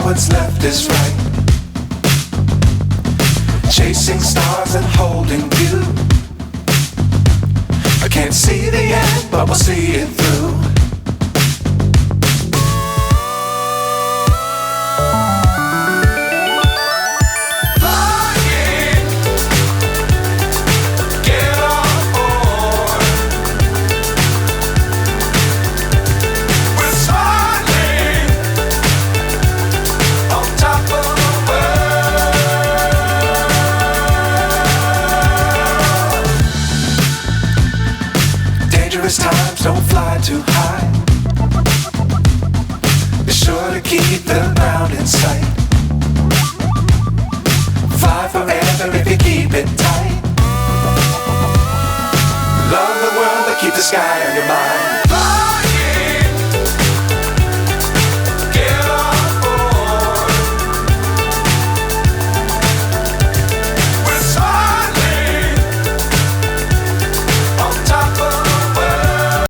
what's left is right. Chasing stars and holding you. I can't see the end, but we'll see it through. Times don't fly too high. Be sure to keep the ground in sight. Fly forever if you keep it tight. Love the world but keep the sky on your mind.